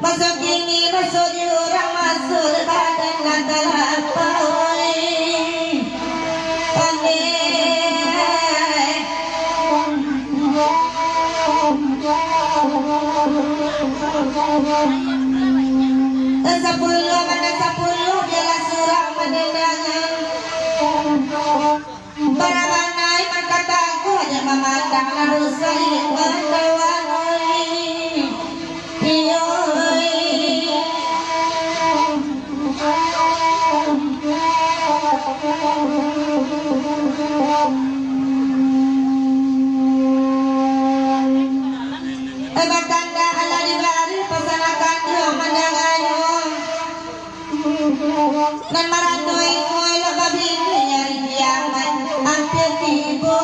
Masuk ini masuk jurang masuk badan antara sepuluh mana sepuluh jalan surah mendendangan para manai kataku aja memandang harus saling mendawan Batanda ala dibari pasanakan dua mandanganyo dan marandoi koi lo babi nyari kiamat hampir tiba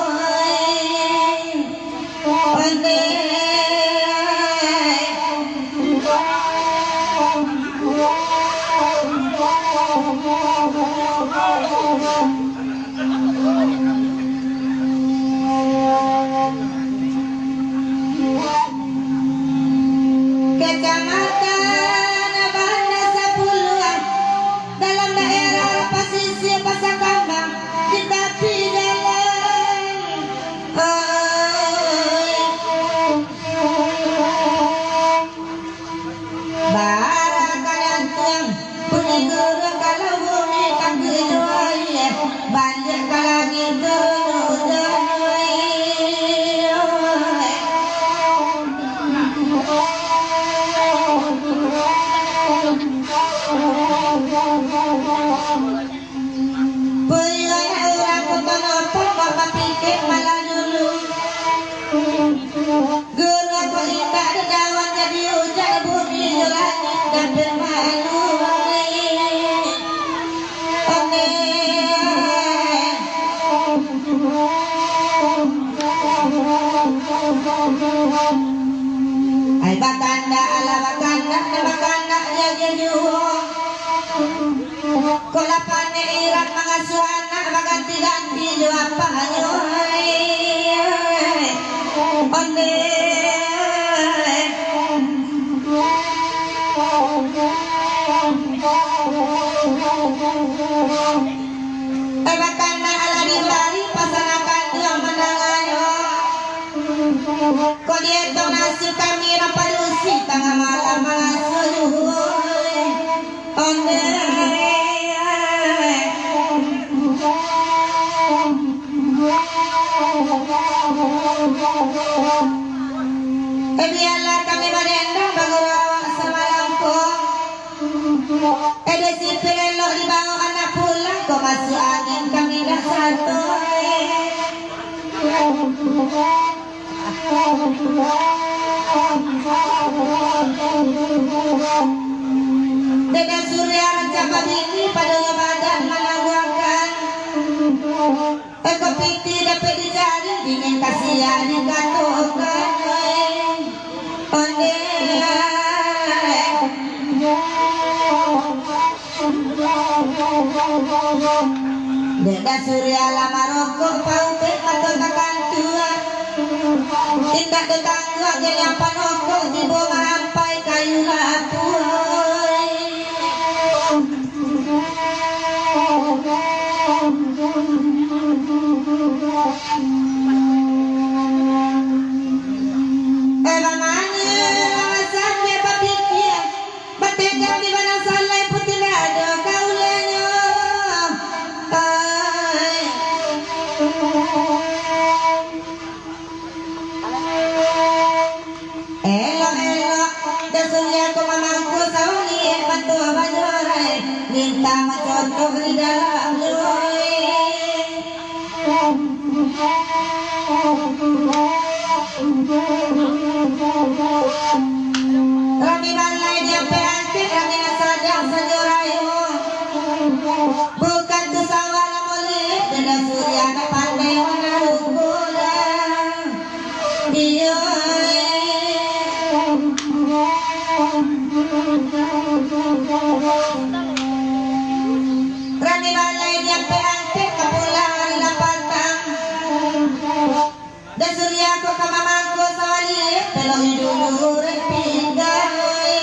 Batanda ala bakanda ya jejuho kolapane irat mangasuana maganti-ganti jo apa hanyo onde batanda ala dibari pasanakan dua mendanganyo kodieto nasu kami rapadusi tengah malam mangasuh onde biarlah kami merendam bagurawa semalamku si pelok dibawa anak pulang kau masuk angin kami dah satu dengan surya rancapa ini pada badan menangguhkan kepiti dapat dijari dingin kasihan dikatukan dengan surya lama rokok pautik atau takkan tua tidak tetangga jadi apa rokok di bawah sampai kayu lapu mamanya sakit papiku itu bajurai minta mencontoh di dalam duri Rami balai dia peantik Rami sadang sajurayu bukan tu sawala mulia dan surya nak pandai menaruhkulah iya Rani balai dia peantik kepulangan lapatang dan surya ko kamamangko sawali pelok hidulu repinggai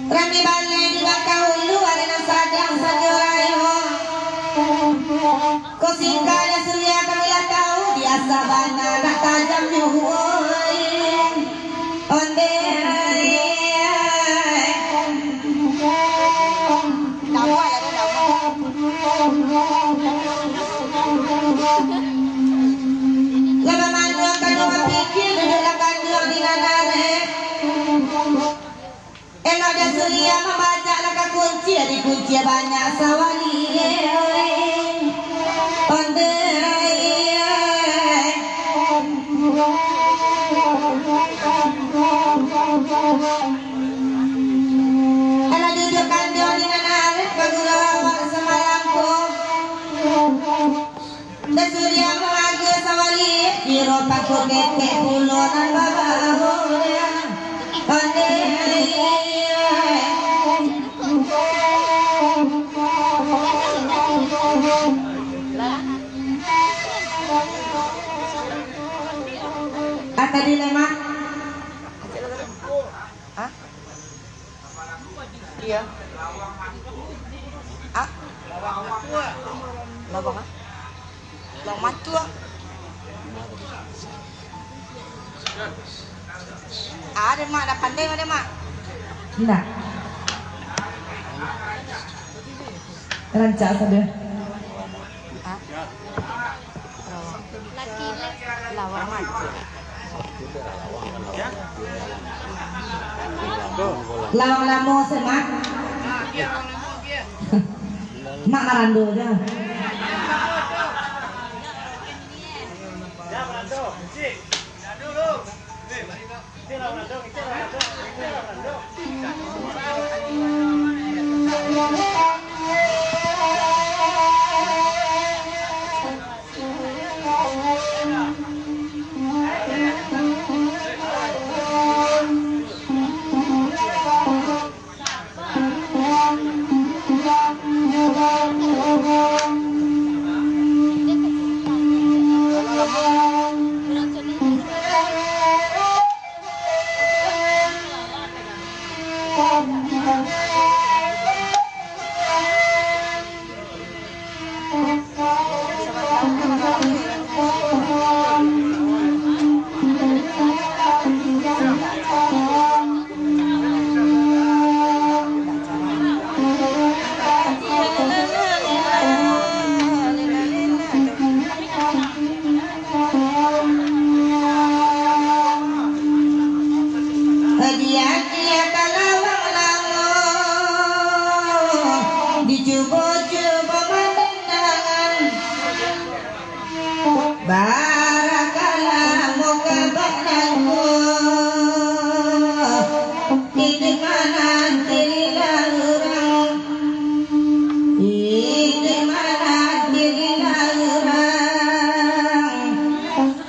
Rani balai di Bakahulu ada yang sadang sajurayu ko singkada surya kami tahu dia sabana nak tajam nyuhuai onde Lama manu kanu pikir duduk kanu di nanare Elo dan surya membaca laka kunci di kunci banyak sawali onde Elo duduk kanu di nanare pagulawa semalamku dan surya mengaku sawali kiro takut keke puluhan babahu onde Apa dilema? Hah? Iya. Ah? Lawang ah? Lawang matua. Ada mak, dah pandai ada mak. Tidak. Rancak saja. Hah? Laki lawang matua. Lawang lamo semak. Mak marando aja. Barakalah moga baknaku Hidup mana dirilah orang Hidup mana dirilah orang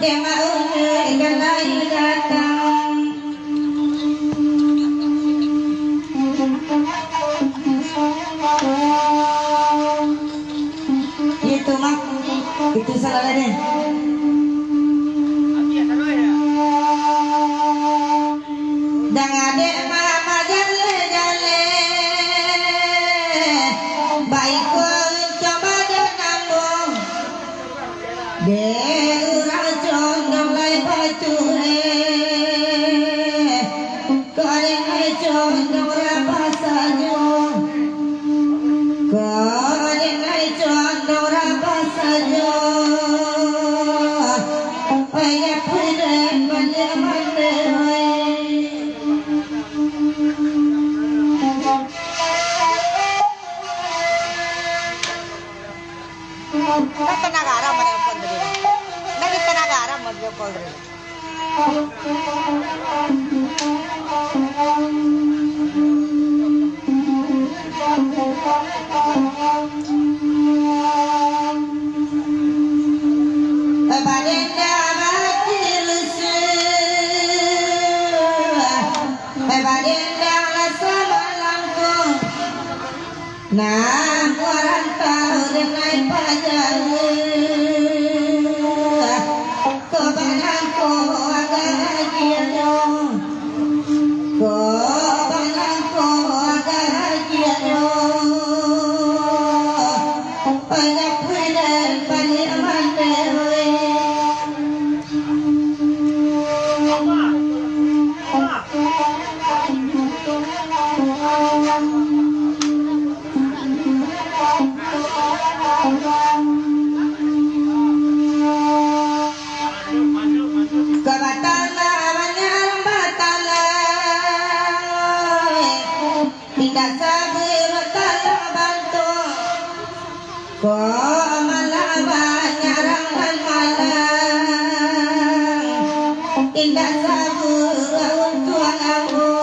Dia mau ikan lain datang Itu mak Itu salah deh Dan adik mama jale-jale Baik pun coba dia nambung Dia urang condong lai batu Koreng lai condong rapa saja Koreng lai condong rapa saja video call rin. Nah, orang tahu dengan pajak kebanangku agar giano kebanangku agar giano banyak benar banyak mandiri tidak sabar tak bantu kau malah banyak ramai malam tidak sabar untuk aku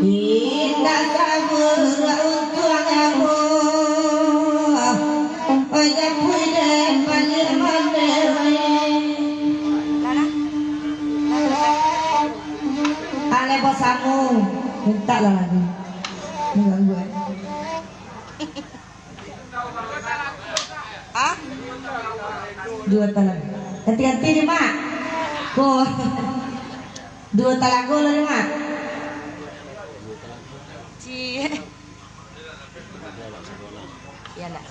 tidak sabar untuk aku banyak punya banyak mandiri aneh bosamu minta lah lagi dengan gue Ah? dua talago ganti-ganti nih mak kok dua talago lah nih mak Cie. Iya nak.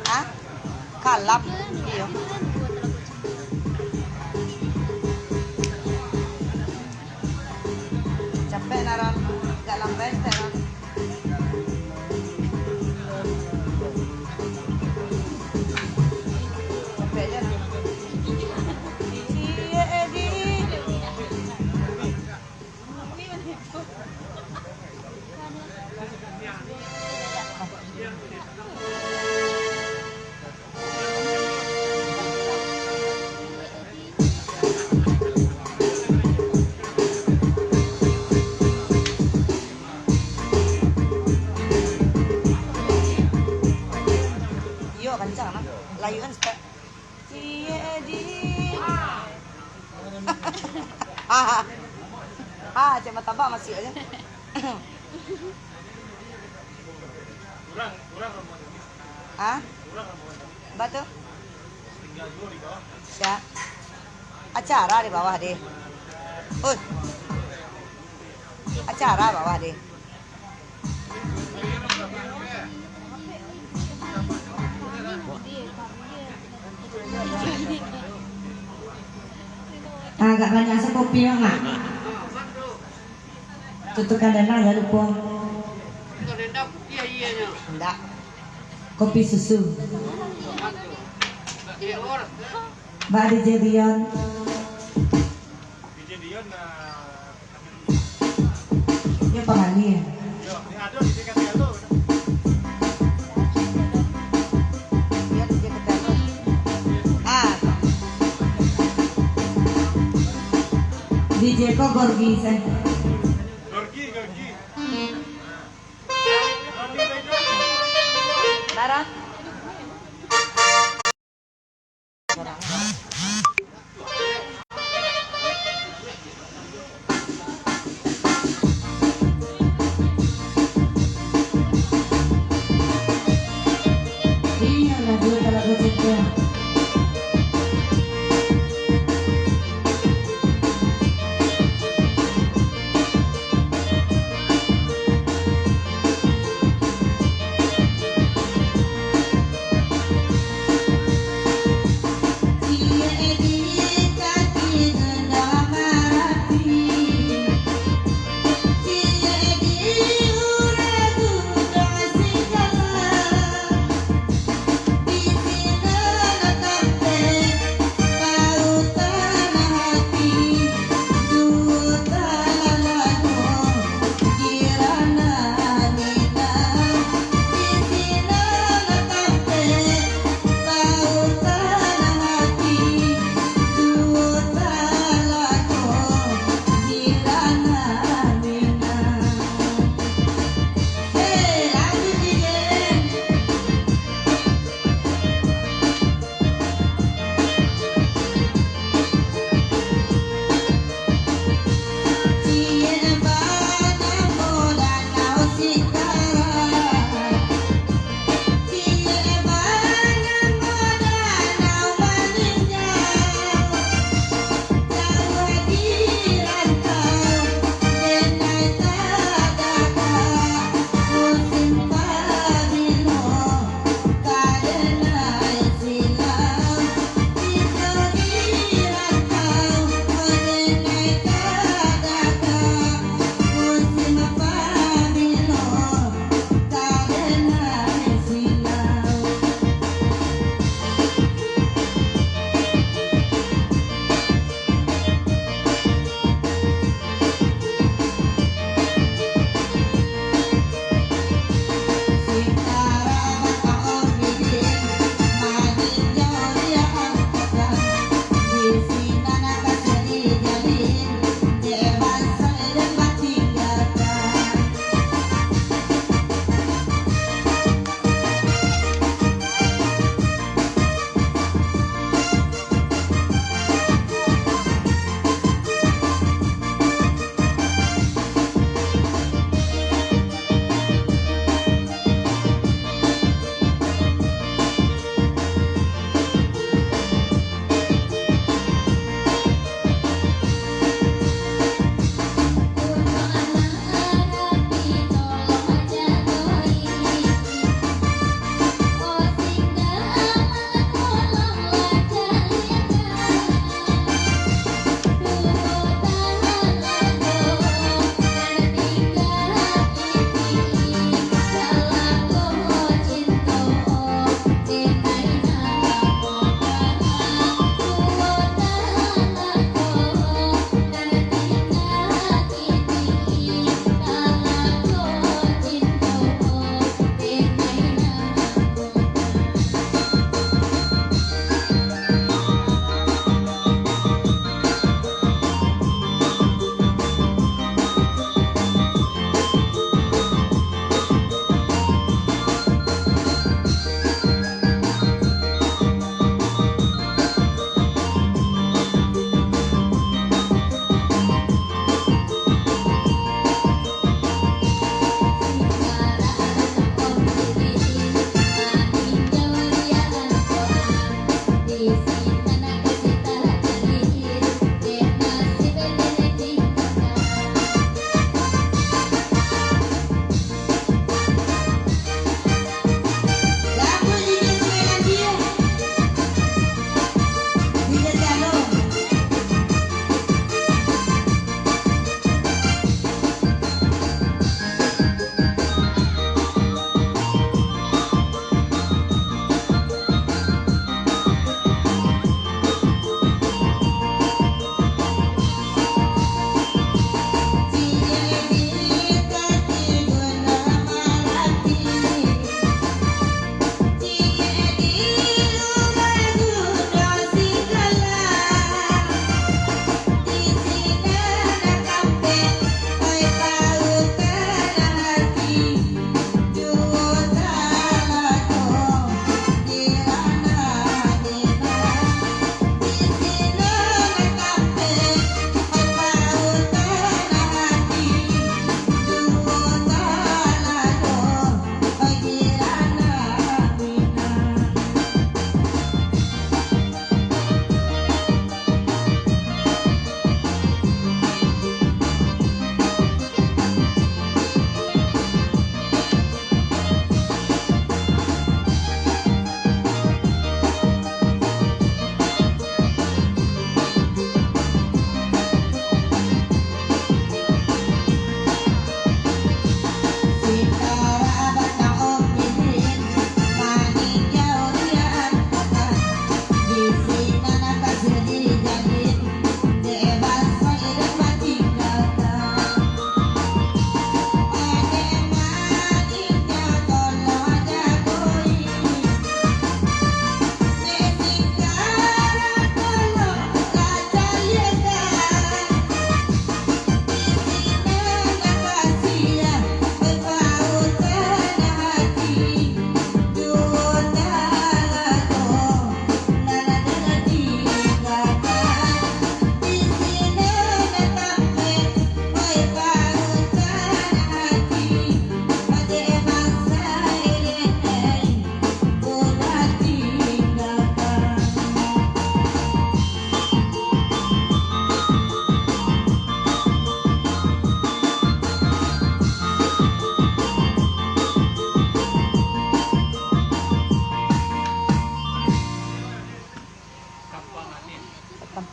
Ah? Kalap. Iyo. Capek na ron. Dalam bente ron. Capek dia ron. Cie Edi. Iyo kencang nah. Layu kan suka. Cie Edi. Cuma tambah masih aja. Ah? Batu? Siap. Acara di bawah deh. Acara bawah deh. agak banyak sekopi ya mak tutukan danang ya lupa Enggak. kopi susu Mbak DJ Dion ya pahali ya DJ kok Gorgi saya Gorgi. Lara. iya lagu cinta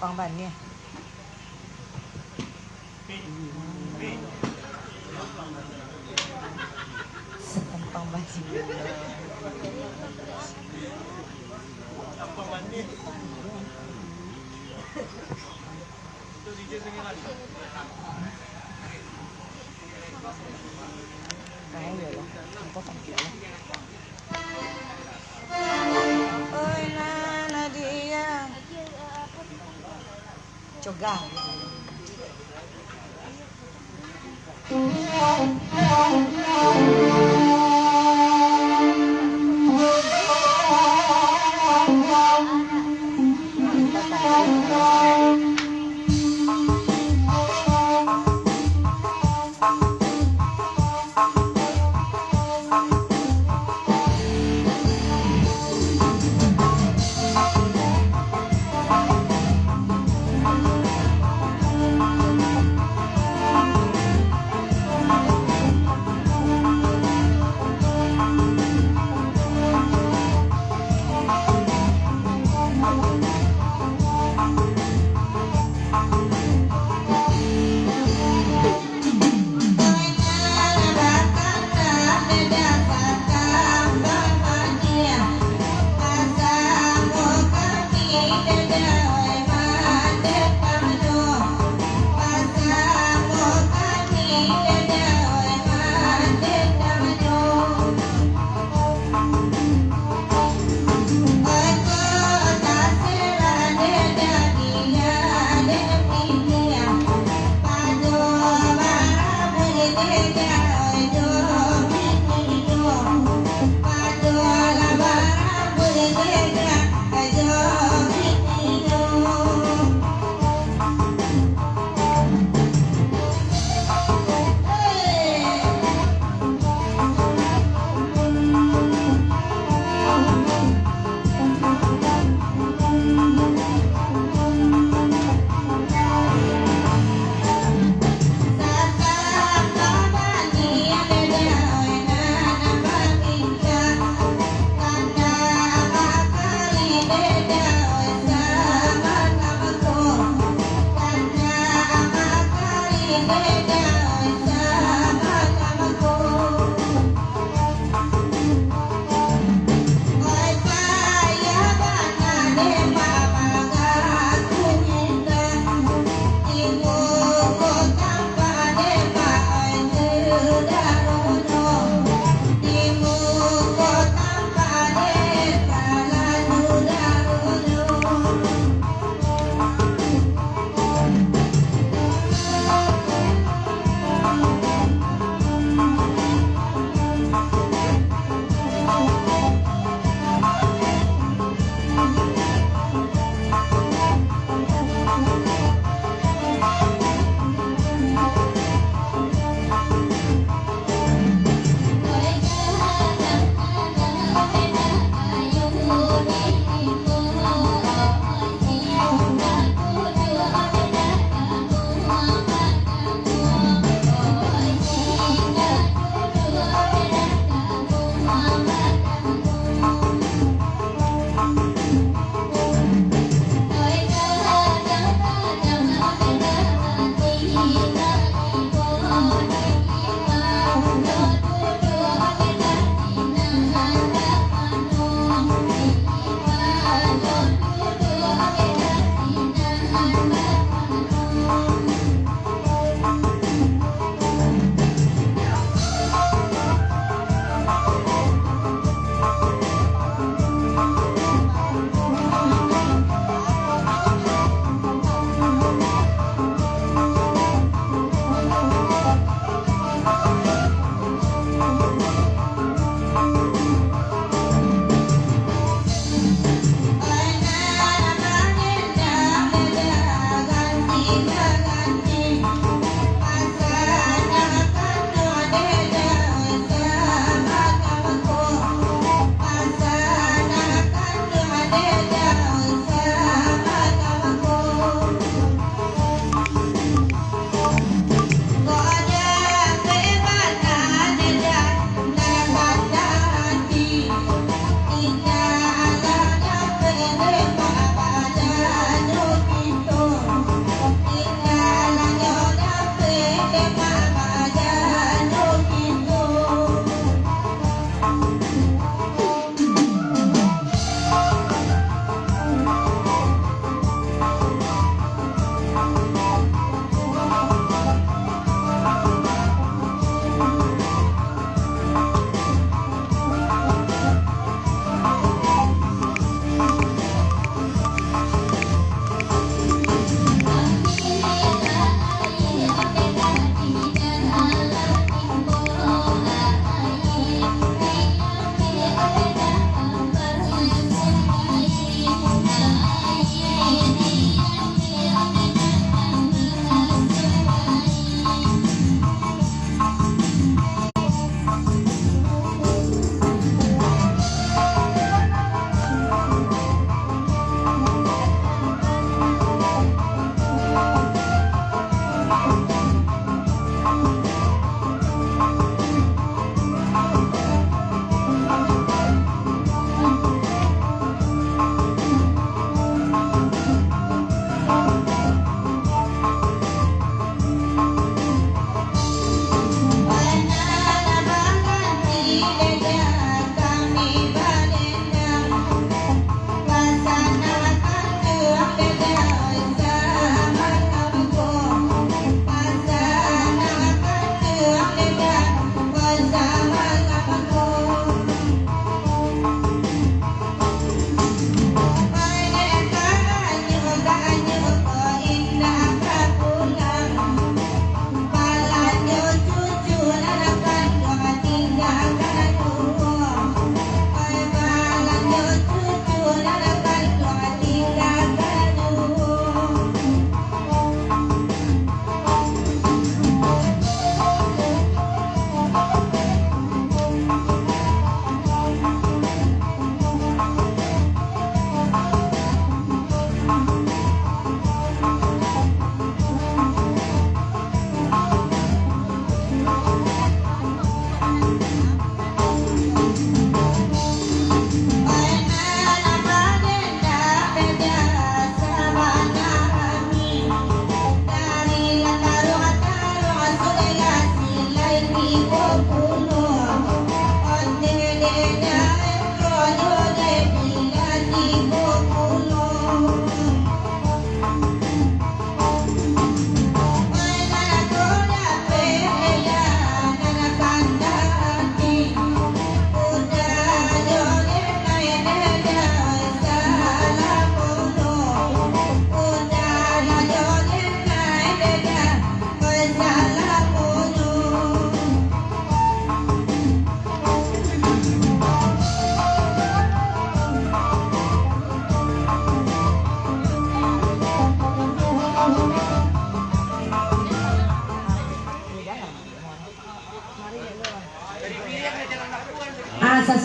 Sempang ban ni. Sempang ban. Apa mandi? Itu DJ sini lagi. Kaya lah. Apa kan dia? Oi nana dia. Coga.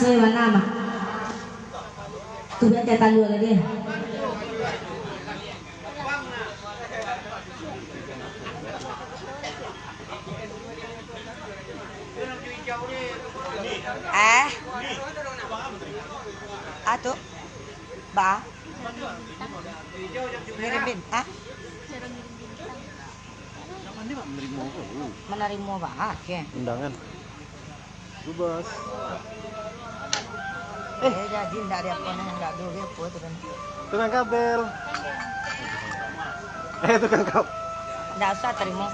soy mana mah. Tu biar cetan dulu lagi. Atu. Ba. Ngirimin, menerima ba? Oke. Undangan. Bebas. Jadi enggak ada apa enggak dulu apa itu kan. Tukang kabel. Tukang kabel. Enggak usah terima.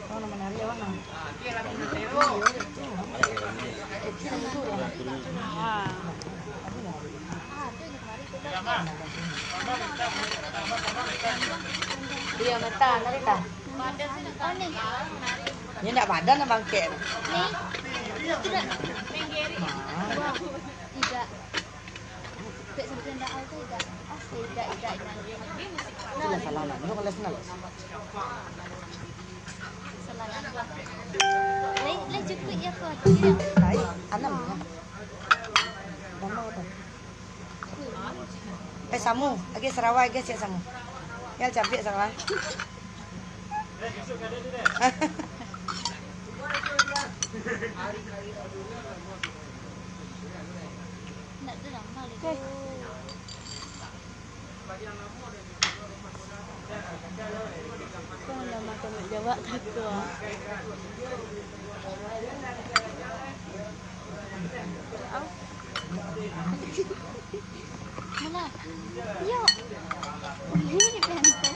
Oh, menari ya, Bang. Iya, mata, nari ta. Ini enggak badan Bang Kek. Nih. Tidak. Menggeri. Tidak. Tidak seperti enggak auto tidak. Tidak. Sudah salah lah. Lu kalau senang. Lai cukup ya kau. Baik, anam ya. Mama apa? Samu, lagi Sarawak lagi siap samu. Ya capek salah. Nak tu lama lagi. Kau dah makan jawab tak kau. Mana? Yo. Ini pentas.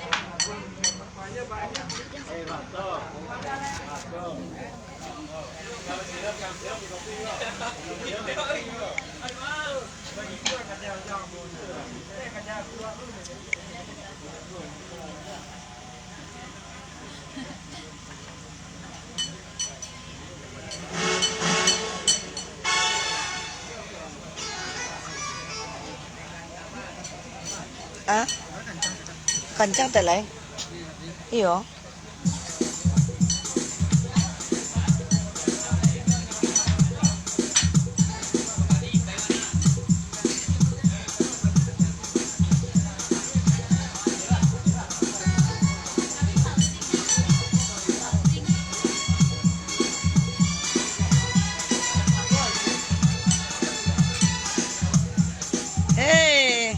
Kencang tak lain? Iyo. Hey.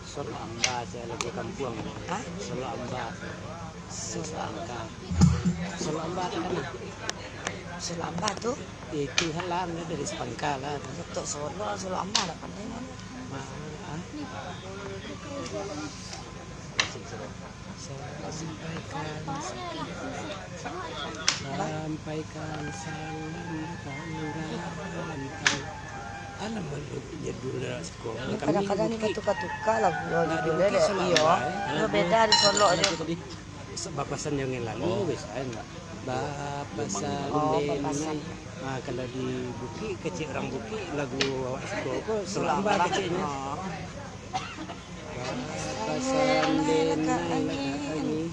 Solo Amba saya lagi kampung. Hah? Solo Amba. Solo Amba. Solo Amba kan? Sulamba tuh. Itu halan dari Pangkalan. Untuk Solo, Sulamba lah kan ini. Sampaikan salam kehangatan. Alam malunya dulu sekolah. Kadang-kadang ini katuka-tuka lah lo dulu deh. Iyo, lo beda di Solo aja. Bapasan yang lalu bisa enggak? Bapasan Bapasan. Nah, kalau di Buki kecil orang Buki lagu awak sekolah Sulamba kecilnya. Bapasan denai ini.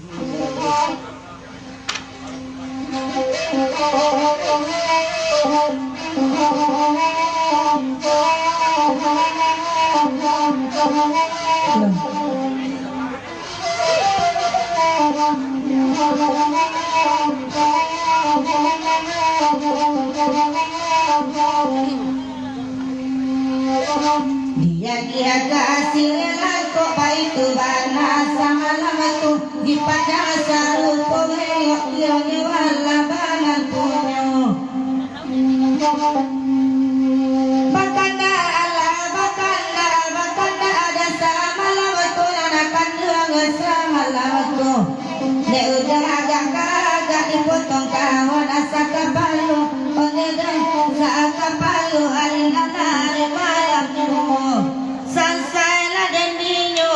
Dia kasih kok itu bana sama lamaku di pada sarupo meyok yoni wala banan punyo bakanda ada sama lamaku nanakan doang sama lamaku ne udah agak kagak dipotong kawan asa